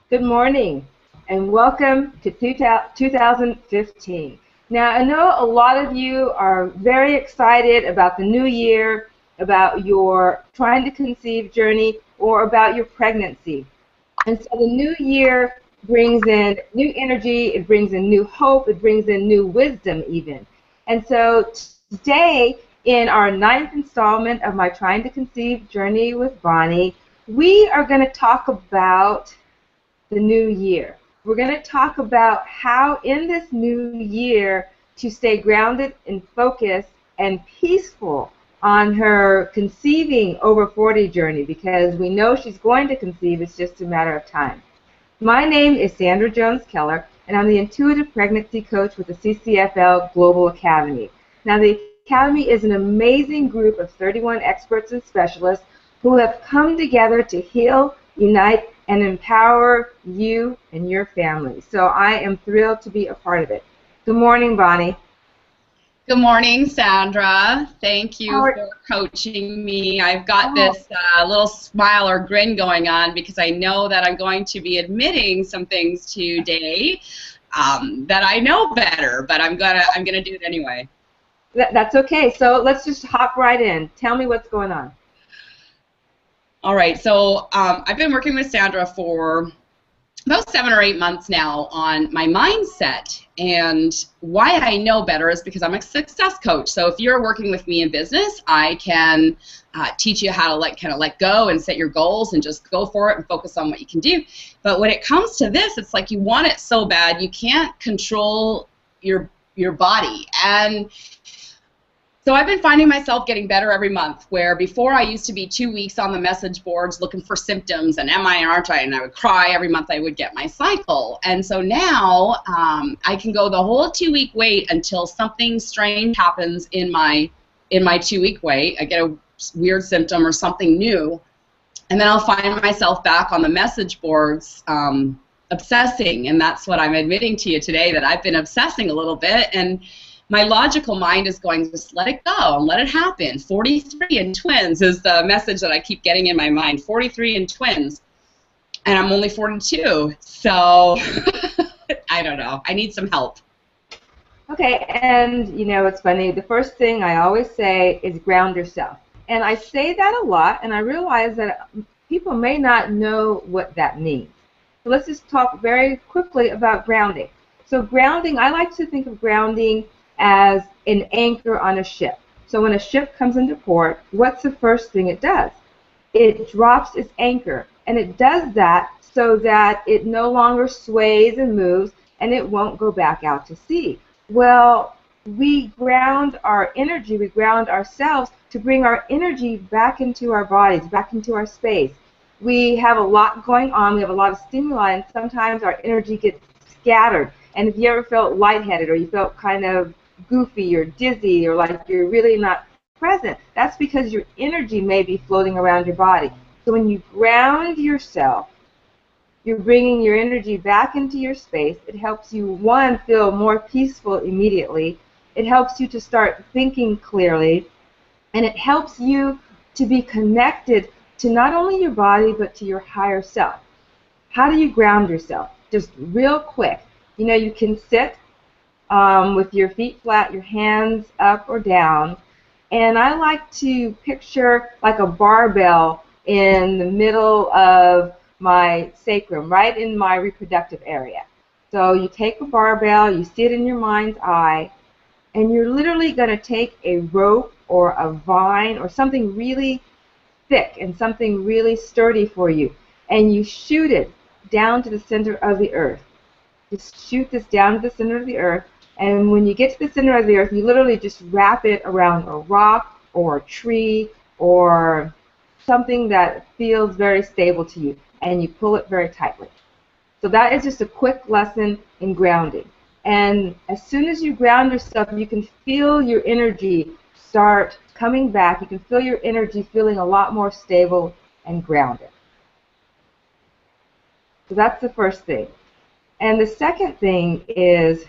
Good morning and welcome to 2015. Now, I know a lot of you are very excited about the new year, about your trying to conceive journey, or about your pregnancy. And so the new year brings in new energy, it brings in new hope, it brings in new wisdom even. And so today, in our ninth installment of my Trying to Conceive Journey with Bonnie, we are going to talk about the new year. We're going to talk about how in this new year to stay grounded and focused and peaceful on her conceiving over 40 journey, because we know she's going to conceive. It's just a matter of time. My name is Sandra Jones-Keller, and I'm the Intuitive Pregnancy Coach with the CCFL Global Academy. Now, the Academy is an amazing group of 31 experts and specialists who have come together to heal, unite, and empower you and your family. So I am thrilled to be a part of it. Good morning, Bonnie. Good morning, Sandra. Thank you for coaching me. I've got this little smile or grin going on because I know that I'm going to be admitting some things today that I know better, but I'm gonna do it anyway. That's okay. So let's just hop right in. Tell me what's going on. All right. So I've been working with Sandra for about 7 or 8 months now on my mindset, and why I know better is because I'm a success coach. So if you're working with me in business, I can teach you how to kind of let go and set your goals and just go for it and focus on what you can do. But when it comes to this, it's like you want it so bad you can't control your body. And so I've been finding myself getting better every month, where before I used to be 2 weeks on the message boards looking for symptoms and am I and aren't I, and I would cry every month I would get my cycle. And so now I can go the whole 2-week wait until something strange happens in my 2-week wait. I get a weird symptom or something new, and then I'll find myself back on the message boards obsessing, and that's what I'm admitting to you today, that I've been obsessing a little bit. And my logical mind is going, just let it go and let it happen. 43 and twins is the message that I keep getting in my mind. 43 and twins. And I'm only 42. So I don't know. I need some help. Okay, and you know, it's funny. The first thing I always say is ground yourself. And I say that a lot, and I realize that people may not know what that means. So let's just talk very quickly about grounding. So grounding, I like to think of grounding as an anchor on a ship. So when a ship comes into port, what's the first thing it does? It drops its anchor, and it does that so that it no longer sways and moves, and it won't go back out to sea. Well, we ground our energy, we ground ourselves to bring our energy back into our bodies, back into our space. We have a lot going on, we have a lot of stimuli, and sometimes our energy gets scattered. And if you ever felt lightheaded, or you felt kind of goofy or dizzy, or like you're really not present, that's because your energy may be floating around your body. So when you ground yourself, you're bringing your energy back into your space. It helps you, one, feel more peaceful immediately. It helps you to start thinking clearly, and it helps you to be connected to not only your body but to your higher self. How do you ground yourself? Just real quick. You know, you can sit with your feet flat, your hands up or down, and I like to picture like a barbell in the middle of my sacrum, right in my reproductive area. So you take a barbell, you see it in your mind's eye, and you're literally going to take a rope or a vine or something really thick and something really sturdy for you, and you shoot it down to the center of the earth. Just shoot this down to the center of the earth, and when you get to the center of the earth, you literally just wrap it around a rock or a tree or something that feels very stable to you, and you pull it very tightly. So that is just a quick lesson in grounding. And as soon as you ground yourself, you can feel your energy start coming back. You can feel your energy feeling a lot more stable and grounded. So that's the first thing. And the second thing is,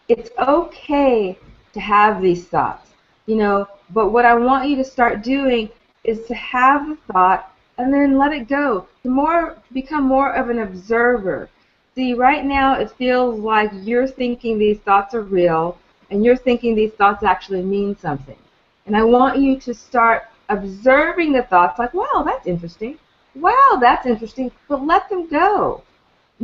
it's okay to have these thoughts, you know, but what I want you to start doing is to have the thought and then let it go. To become more of an observer. See, right now it feels like you're thinking these thoughts are real, and you're thinking these thoughts actually mean something. And I want you to start observing the thoughts like, wow, that's interesting. Wow, that's interesting. But let them go.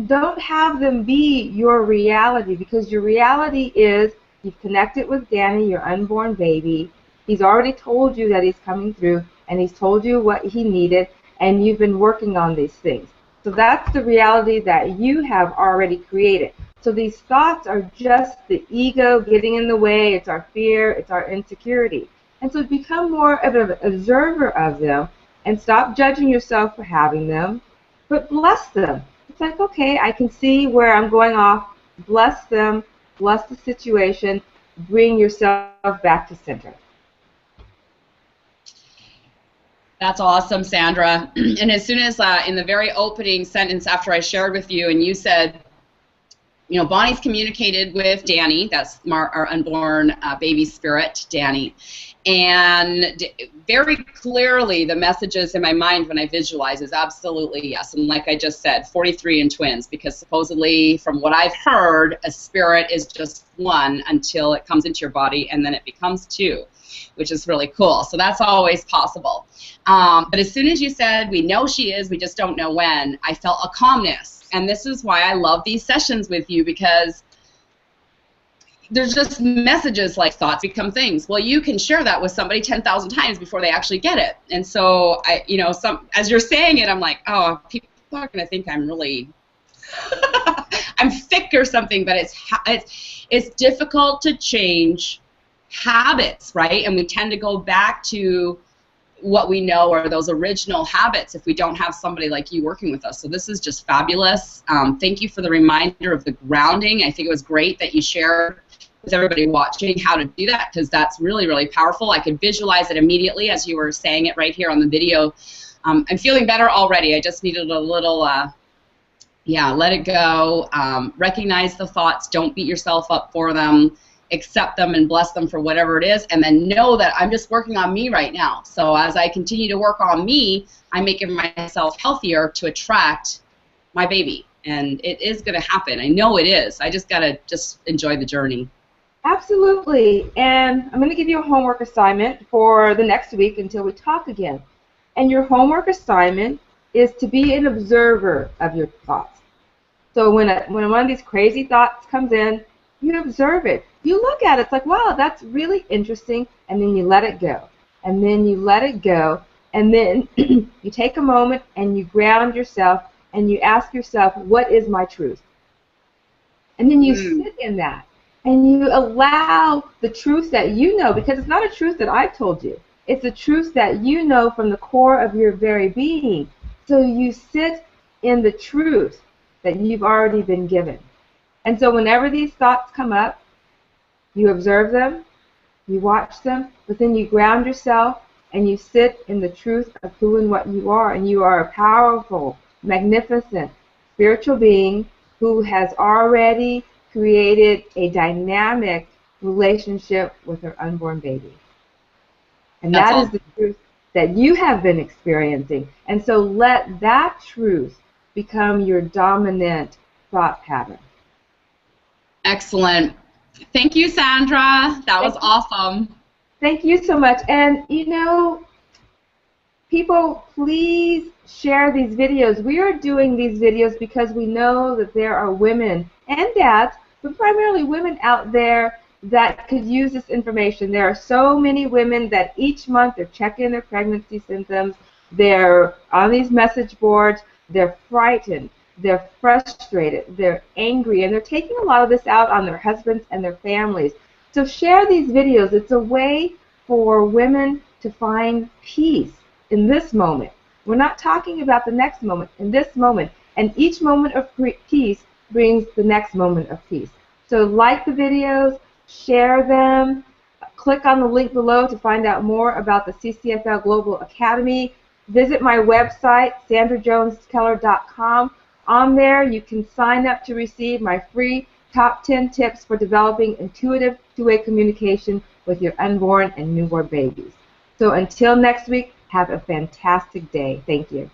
Don't have them be your reality, because your reality is you've connected with Danny, your unborn baby. He's already told you that he's coming through, and he's told you what he needed, and you've been working on these things. So that's the reality that you have already created. So these thoughts are just the ego getting in the way. It's our fear. It's our insecurity. And so become more of an observer of them and stop judging yourself for having them, but bless them. It's like, okay, I can see where I'm going off. Bless them. Bless the situation. Bring yourself back to center. That's awesome, Sandra. And as soon as in the very opening sentence after I shared with you and you said, you know, Bonnie's communicated with Danny, that's our unborn baby spirit, Danny, and very clearly the messages in my mind when I visualize is absolutely yes. And like I just said, 43 in twins, because supposedly from what I've heard, a spirit is just one until it comes into your body and then it becomes two, which is really cool. So that's always possible. But as soon as you said, we know she is, we just don't know when, I felt a calmness. And this is why I love these sessions with you, because there's just messages like thoughts become things. Well, you can share that with somebody 10,000 times before they actually get it. And so, as you're saying it, I'm like, oh, people are going to think I'm really, I'm thick or something. But it's difficult to change habits, right? And we tend to go back to what we know are those original habits if we don't have somebody like you working with us. So this is just fabulous. Thank you for the reminder of the grounding. I think it was great that you shared with everybody watching how to do that, because that's really, really powerful. I could visualize it immediately as you were saying it right here on the video. I'm feeling better already. I just needed a little, let it go. Recognize the thoughts. Don't beat yourself up for them. Accept them and bless them for whatever it is, and then know that I'm just working on me right now. So as I continue to work on me, I'm making myself healthier to attract my baby, and it is going to happen. I know it is. I just got to enjoy the journey. Absolutely. And I'm going to give you a homework assignment for the next week until we talk again. And your homework assignment is to be an observer of your thoughts. So when one of these crazy thoughts comes in, you observe it. You look at it. It's like, wow, that's really interesting. And then you let it go. And then you let it go. And then you take a moment and you ground yourself and you ask yourself, what is my truth? And then you sit in that. And you allow the truth that you know, because it's not a truth that I've told you. It's a truth that you know from the core of your very being. So you sit in the truth that you've already been given. And so whenever these thoughts come up, you observe them, you watch them, but then you ground yourself and you sit in the truth of who and what you are. And you are a powerful, magnificent spiritual being who has already created a dynamic relationship with her unborn baby. And that is the truth that you have been experiencing. And so let that truth become your dominant thought pattern. Excellent. Thank you, Sandra. That was awesome. Thank you so much. And, people, please share these videos. We are doing these videos because we know that there are women and dads, but primarily women out there that could use this information. There are so many women that each month they're checking their pregnancy symptoms. They're on these message boards. They're frightened. They're frustrated. They're angry. And they're taking a lot of this out on their husbands and their families. So share these videos. It's a way for women to find peace in this moment. We're not talking about the next moment, in this moment. And each moment of peace brings the next moment of peace. So like the videos, share them, click on the link below to find out more about the CCFL Global Academy. Visit my website, sandrajoneskeller.com. On there, you can sign up to receive my free top 10 tips for developing intuitive two-way communication with your unborn and newborn babies. So until next week, Have a fantastic day. Thank you.